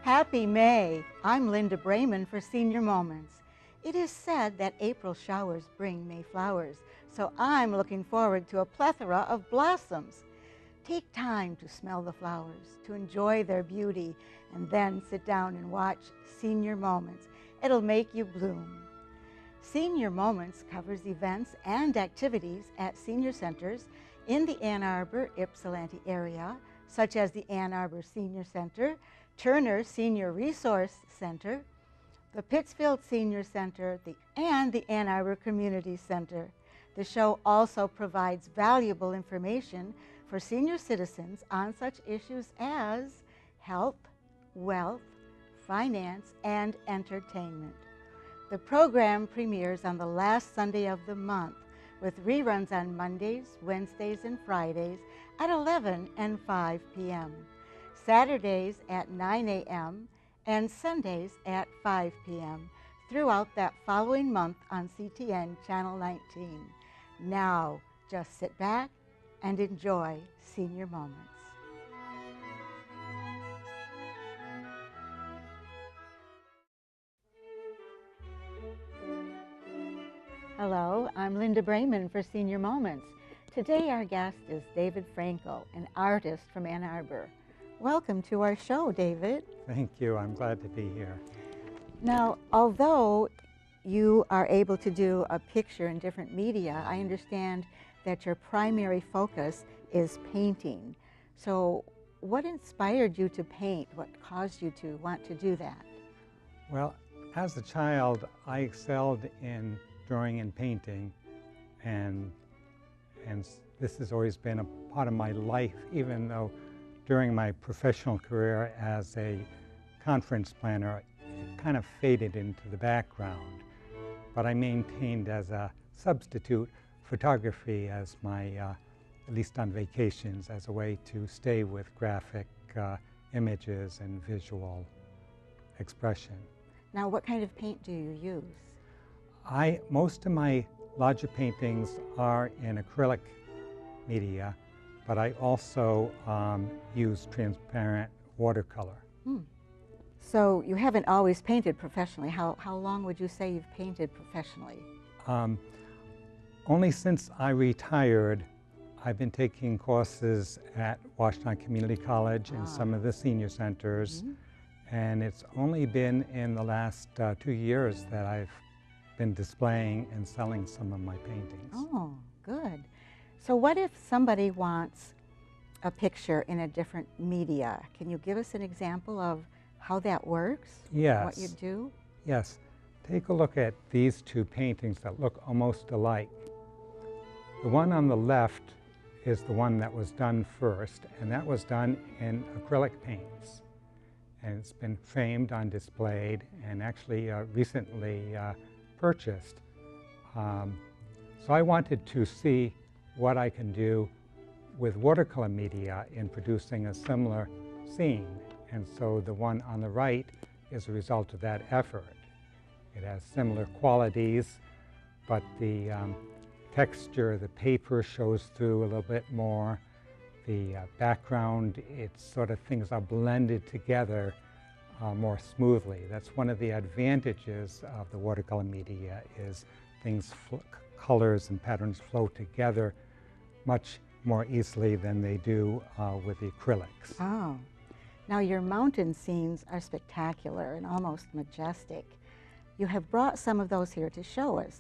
Happy May! I'm Linda Brayman for Senior Moments. It is said that April showers bring May flowers, so I'm looking forward to a plethora of blossoms. Take time to smell the flowers, to enjoy their beauty, and then sit down and watch Senior Moments. It'll make you bloom. Senior Moments covers events and activities at senior centers in the Ann Arbor, Ypsilanti area, such as the Ann Arbor Senior Center, Turner Senior Resource Center, the Pittsfield Senior Center, and the Ann Arbor Community Center. The show also provides valuable information for senior citizens on such issues as health, wealth, finance, and entertainment. The program premieres on the last Sunday of the month with reruns on Mondays, Wednesdays, and Fridays at 11 and 5 p.m., Saturdays at 9 a.m., and Sundays at 5 p.m. throughout that following month on CTN Channel 19. Now, just sit back and enjoy Senior Moments. Hello, I'm Linda Brayman for Senior Moments. Today our guest is David Frankel, an artist from Ann Arbor. Welcome to our show, David. Thank you. I'm glad to be here. Now, although you are able to do a picture in different media, I understand that your primary focus is painting. So what inspired you to paint? What caused you to want to do that? Well, as a child, I excelled in drawing and painting, and this has always been a part of my life, even though during my professional career as a conference planner, it kind of faded into the background. But I maintained as a substitute photography as my, at least on vacations, as a way to stay with graphic images and visual expression. Now, what kind of paint do you use? Most of my larger paintings are in acrylic media, but I also use transparent watercolor. So you haven't always painted professionally. How long would you say you've painted professionally? Only since I retired, I've been taking courses at Washington Community College and some of the senior centers, and it's only been in the last 2 years that I've been displaying and selling some of my paintings. Oh, good. So what if somebody wants a picture in a different media? Can you give us an example of how that works? Yes. What you do? Yes. Take a look at these two paintings that look almost alike. The one on the left is the one that was done first, and that was done in acrylic paints. And it's been framed on displayed and actually recently purchased. So I wanted to see what I can do with watercolor media in producing a similar scene. And so the one on the right is a result of that effort. It has similar qualities, but the texture, the paper shows through a little bit more. The background, it's sort of things are blended together more smoothly. That's one of the advantages of the watercolor media is colors and patterns flow together much more easily than they do with the acrylics. Oh. Now your mountain scenes are spectacular and almost majestic. You have brought some of those here to show us.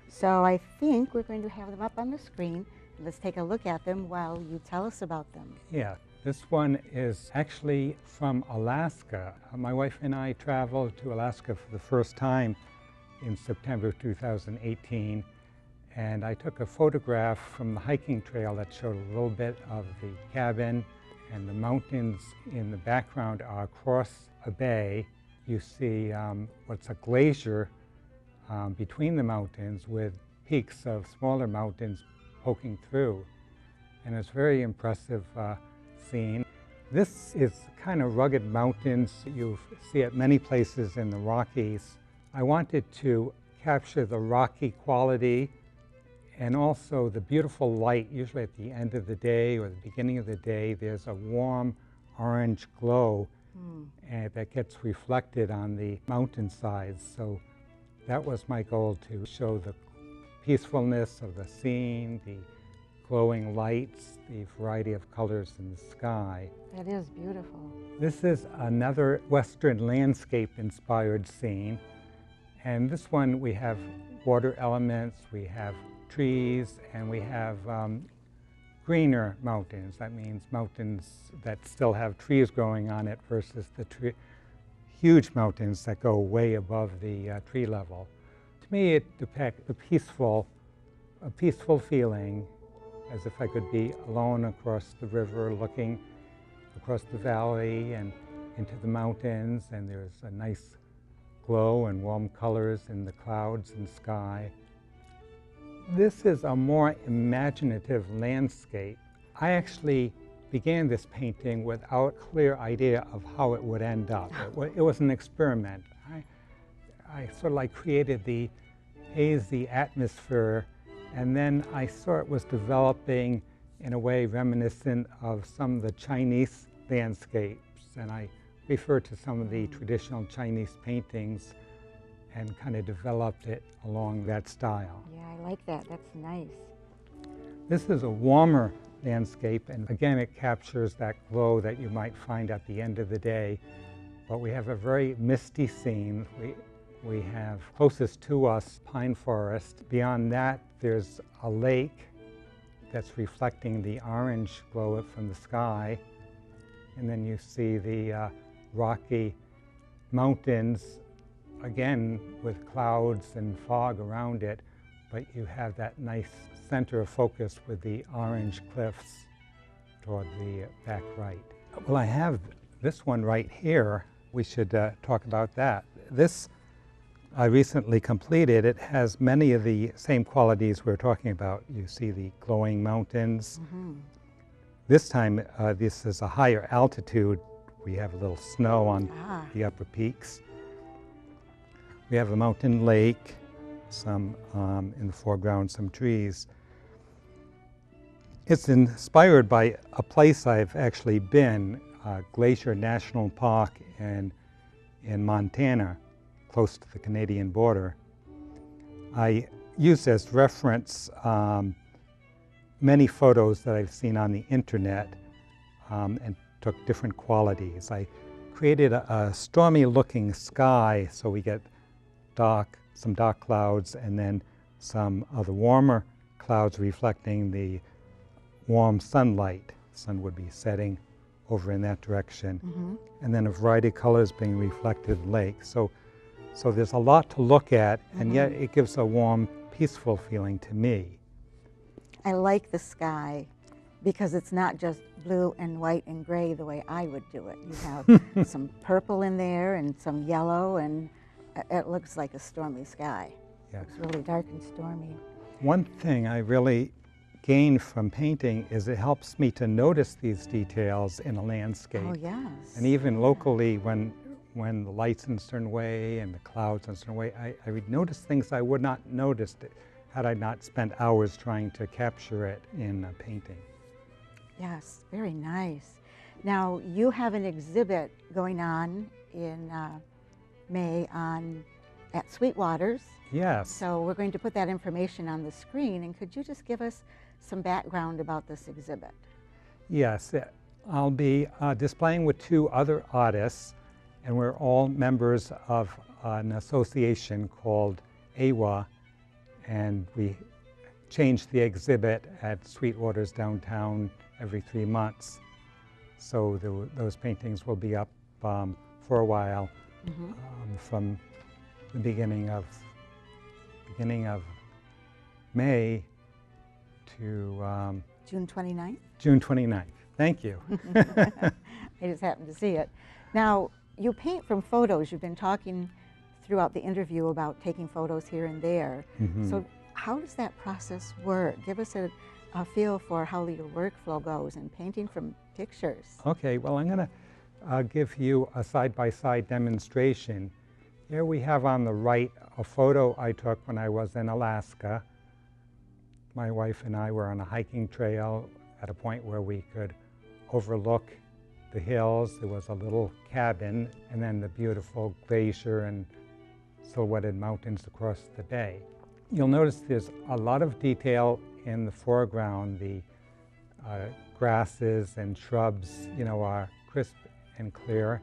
So I think we're going to have them up on the screen. Let's take a look at them while you tell us about them. Yeah, this one is actually from Alaska. My wife and I traveled to Alaska for the first time in September 2018, and I took a photograph from the hiking trail that showed a little bit of the cabin, and the mountains in the background are across a bay. You see what's a glacier between the mountains with peaks of smaller mountains poking through. And it's a very impressive scene. This is kind of rugged mountains. You see it many places in the Rockies. I wanted to capture the rocky quality and also the beautiful light. Usually at the end of the day or the beginning of the day, there's a warm orange glow and that gets reflected on the mountainsides. So that was my goal, to show the peacefulness of the scene, the glowing lights, the variety of colors in the sky. That is beautiful. This is another Western landscape-inspired scene, and this one we have water elements, we have trees, and we have greener mountains. That means mountains that still have trees growing on it versus the huge mountains that go way above the tree level. To me, it depicts a peaceful feeling, as if I could be alone across the river, looking across the valley and into the mountains, and there's a nice glow and warm colors in the clouds and sky. This is a more imaginative landscape. I actually began this painting without a clear idea of how it would end up. It was an experiment. I sort of like created the hazy atmosphere, and then I saw it was developing in a way reminiscent of some of the Chinese landscapes, and I referred to some of the traditional Chinese paintings and kind of developed it along that style. Yeah, I like that. That's nice. This is a warmer landscape, and again it captures that glow that you might find at the end of the day. But we have a very misty scene. We have closest to us pine forest. Beyond that there's a lake that's reflecting the orange glow from the sky. And then you see the rocky mountains, again with clouds and fog around it, but you have that nice center of focus with the orange cliffs toward the back right. Well, I have this one right here. We should talk about that. This I recently completed. It has many of the same qualities we're talking about. You see the glowing mountains. This time, this is a higher altitude. We have a little snow on the upper peaks. We have a mountain lake, some in the foreground, some trees. It's inspired by a place I've actually been, Glacier National Park in Montana, close to the Canadian border. I used as reference many photos that I've seen on the internet and took different qualities. I created a stormy looking sky, so we get some dark clouds, and then some of the warmer clouds reflecting the warm sunlight. The sun would be setting over in that direction. And then a variety of colors being reflected in the lake. So there's a lot to look at, and yet it gives a warm, peaceful feeling to me. I like the sky because it's not just blue and white and gray the way I would do it. You have some purple in there and some yellow, and it looks like a stormy sky. Yeah. It's really dark and stormy. One thing I really gained from painting is it helps me to notice these details in a landscape. Oh, yes. And even locally, when the light's in a certain way and the clouds in a certain way, I would notice things I would not notice had I not spent hours trying to capture it in a painting. Yes, very nice. Now, you have an exhibit going on in May at Sweetwater's. Yes. So we're going to put that information on the screen, and could you just give us some background about this exhibit? Yes, I'll be displaying with two other artists, and we're all members of an association called AWA, and we change the exhibit at Sweetwater's downtown every 3 months. So those paintings will be up for a while, from the beginning of May to June 29th? June 29th. Thank you. I just happened to see it. Now, you paint from photos. You've been talking throughout the interview about taking photos here and there. So how does that process work? Give us a feel for how your workflow goes in painting from pictures. Okay, well, I'm going to give you a side-by-side demonstration. Here we have on the right a photo I took when I was in Alaska. My wife and I were on a hiking trail at a point where we could overlook the hills, there was a little cabin, and then the beautiful glacier and silhouetted mountains across the bay. You'll notice there's a lot of detail in the foreground. The grasses and shrubs, are crisp and clear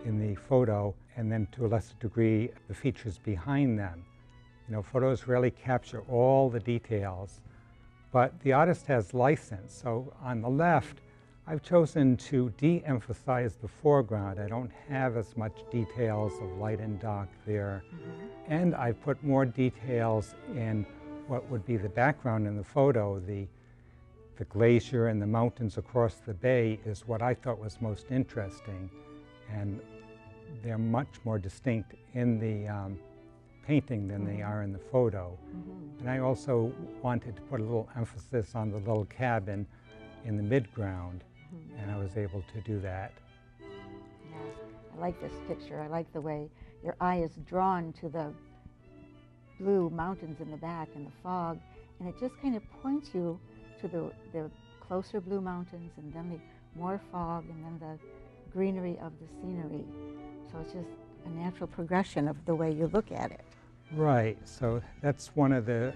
in the photo, and then to a lesser degree, the features behind them. Photos really capture all the details, but the artist has license. So on the left, I've chosen to de-emphasize the foreground. I don't have as much details of light and dark there. And I've put more details in what would be the background in the photo. The glacier and the mountains across the bay is what I thought was most interesting. And they're much more distinct in the painting than they are in the photo. And I also wanted to put a little emphasis on the little cabin in the midground, and I was able to do that. Yeah, I like this picture. I like the way your eye is drawn to the blue mountains in the back and the fog, and it just kind of points you to the closer blue mountains, and then the more fog, and then the greenery of the scenery. So it's just a natural progression of the way you look at it. Right, so that's one of the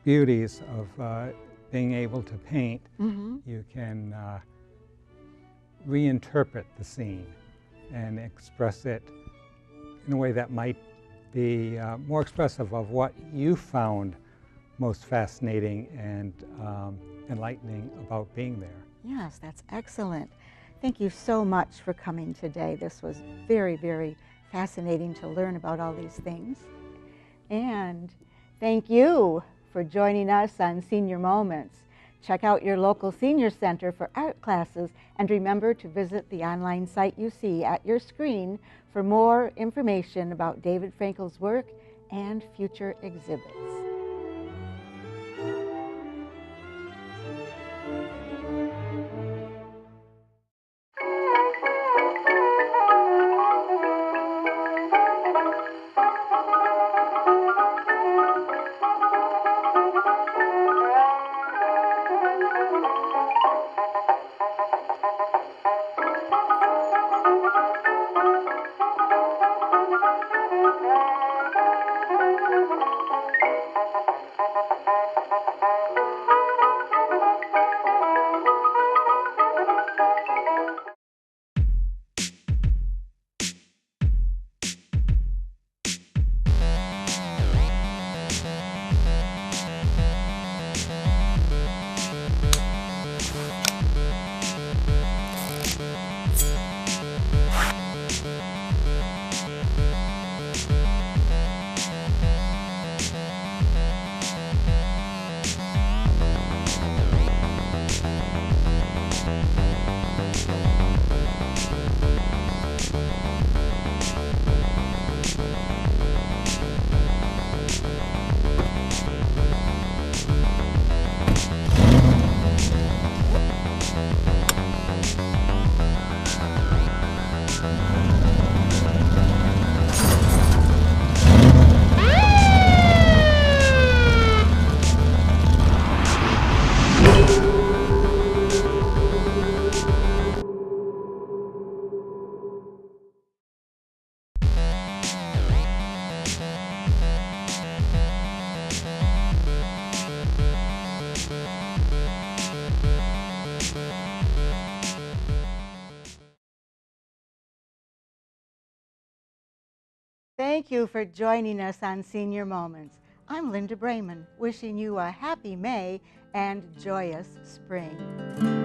beauties of being able to paint. You can reinterpret the scene and express it in a way that might be more expressive of what you found most fascinating and enlightening about being there. Yes, that's excellent. Thank you so much for coming today. This was very, very fascinating to learn about all these things. And thank you for joining us on Senior Moments. Check out your local senior center for art classes, and remember to visit the online site you see at your screen for more information about David Frankel's work and future exhibits. Thank you for joining us on Senior Moments. I'm Linda Brayman, wishing you a happy May and joyous spring.